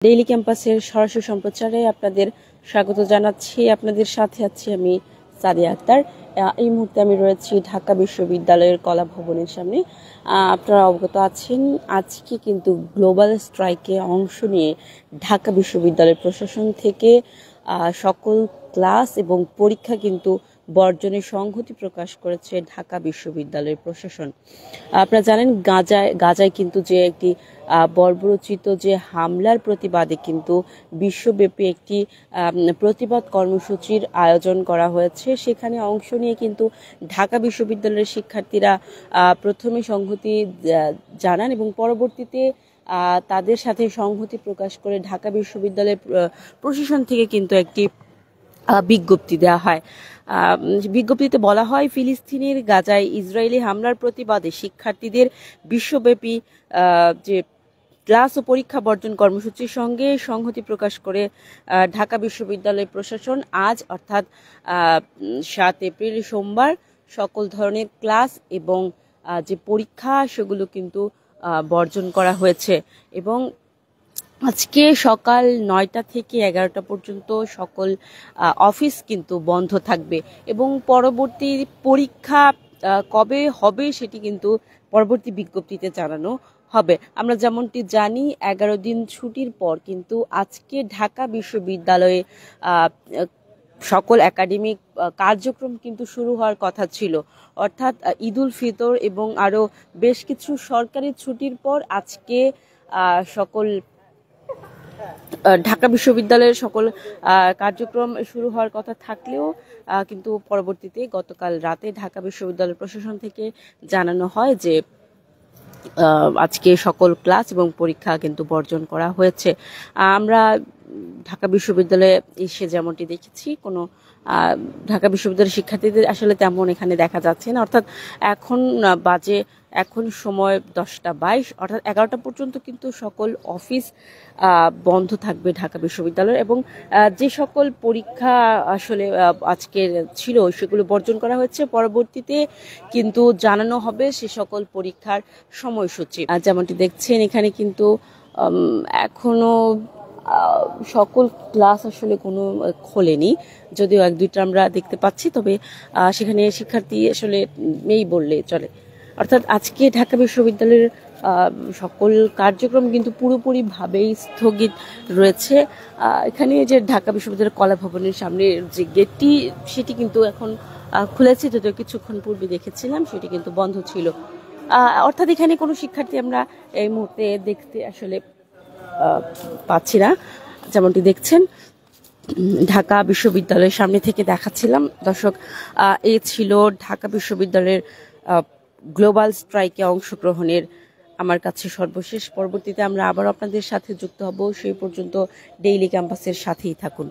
Daily ক্যাম্পাসের সরাসরি সম্প্রচারে আপনাদের স্বাগত জানাচ্ছি। আপনাদের সাথে আছি আমি সাদিয়া আক্তার। এই মুহূর্তে আমি রয়েছি ঢাকা বিশ্ববিদ্যালয়ের কলা ভবনের সামনে। আপনারা অবগত আছেন, আজকে কিন্তু গ্লোবাল স্ট্রাইকে অংশ নিয়ে ঢাকা বিশ্ববিদ্যালয়ের প্রশাসন থেকে সকল ক্লাস এবং পরীক্ষা কিন্তু বর্জনের সংহতি প্রকাশ করেছে ঢাকা বিশ্ববিদ্যালয়ের প্রশাসন। আপনারা জানেন, গাজায় কিন্তু যে একটি বর্বরোচিত যে হামলার প্রতিবাদে কিন্তু বিশ্বব্যাপী একটি প্রতিবাদ কর্মসূচির আয়োজন করা হয়েছে। সেখানে অংশ নিয়ে কিন্তু ঢাকা বিশ্ববিদ্যালয়ের শিক্ষার্থীরা প্রথমে সংহতি জানান এবং পরবর্তীতে তাদের সাথে সংহতি প্রকাশ করে ঢাকা বিশ্ববিদ্যালয়ের প্রশাসন থেকে কিন্তু একটি বিজ্ঞপ্তি দেওয়া হয়। বিজ্ঞপ্তিতে বলা হয়, ফিলিস্তিনের গাজায় ইসরায়েলি হামলার প্রতিবাদে শিক্ষার্থীদের বিশ্বব্যাপী যে ক্লাস ও পরীক্ষা বর্জন কর্মসূচির সঙ্গে সংহতি প্রকাশ করে ঢাকা বিশ্ববিদ্যালয় প্রশাসন আজ অর্থাৎ 7 এপ্রিল সোমবার সকল ধরনের ক্লাস এবং যে পরীক্ষা সেগুলো কিন্তু বর্জন করা হয়েছে এবং আজকে সকাল 9টা থেকে 11টা পর্যন্ত সকল অফিস কিন্তু বন্ধ থাকবে এবং পরবর্তী পরীক্ষা কবে হবে সেটি কিন্তু পরবর্তী বিজ্ঞপ্তিতে জানানো হবে। আমরা যেমনটি জানি, 11 দিন ছুটির পর কিন্তু আজকে ঢাকা বিশ্ববিদ্যালয়ে সকল একাডেমিক কার্যক্রম কিন্তু শুরু হওয়ার কথা ছিল, অর্থাৎ ঈদুল ফিতর এবং আরও বেশ কিছু সরকারি ছুটির পর আজকে সকল ঢাকা বিশ্ববিদ্যালয়ের সকল কার্যক্রম শুরু হওয়ার কথা থাকলেও কিন্তু পরবর্তীতে গতকাল রাতে ঢাকা বিশ্ববিদ্যালয় প্রশাসন থেকে জানানো হয় যে আজকে সকল ক্লাস এবং পরীক্ষা কিন্তু বর্জন করা হয়েছে। আমরা ঢাকা বিশ্ববিদ্যালয়ে এসে যেমনটি দেখেছি, কোনো ঢাকা বিশ্ববিদ্যালয়ের শিক্ষার্থীদের আসলে তেমন এখানে দেখা যাচ্ছে না। অর্থাৎ এখন সময় 10টা 22, অর্থাৎ 11টা পর্যন্ত কিন্তু সকল অফিস বন্ধ থাকবে ঢাকা বিশ্ববিদ্যালয়ের এবং যে সকল পরীক্ষা আসলে আজকে ছিল সেগুলো বর্জন করা হয়েছে। পরবর্তীতে কিন্তু জানানো হবে সে সকল পরীক্ষার সময়সূচি। যেমনটি দেখছেন, এখানে কিন্তু এখনো সকল ক্লাস আসলে কোনো খোলেনি, যদিও 1-2টা আমরা দেখতে পাচ্ছি, তবে সেখানে শিক্ষার্থী আসলে নেই বললে চলে। অর্থাৎ আজকে ঢাকা বিশ্ববিদ্যালয়ের সকল কার্যক্রম কিন্তু পুরোপুরিভাবেই স্থগিত রয়েছে। এখানে যে ঢাকা বিশ্ববিদ্যালয়ের কলা ভবনের সামনে যে গেটটি সেটি কিন্তু এখন খুলেছে, যদিও কিছুক্ষণ পূর্বে দেখেছিলাম সেটি কিন্তু বন্ধ ছিল। অর্থাৎ এখানে কোনো শিক্ষার্থী আমরা এই মুহূর্তে দেখতে আসলে পাচ্ছি না। যেমনটি দেখছেন, ঢাকা বিশ্ববিদ্যালয়ের সামনে থেকে দেখাচ্ছিলাম। দর্শক, এ ছিল ঢাকা বিশ্ববিদ্যালয়ের গ্লোবাল স্ট্রাইকে অংশগ্রহণের আমার কাছে সর্বশেষ। পরবর্তীতে আমরা আবার আপনাদের সাথে যুক্ত হব। সেই পর্যন্ত ডেইলি ক্যাম্পাসের সাথেই থাকুন।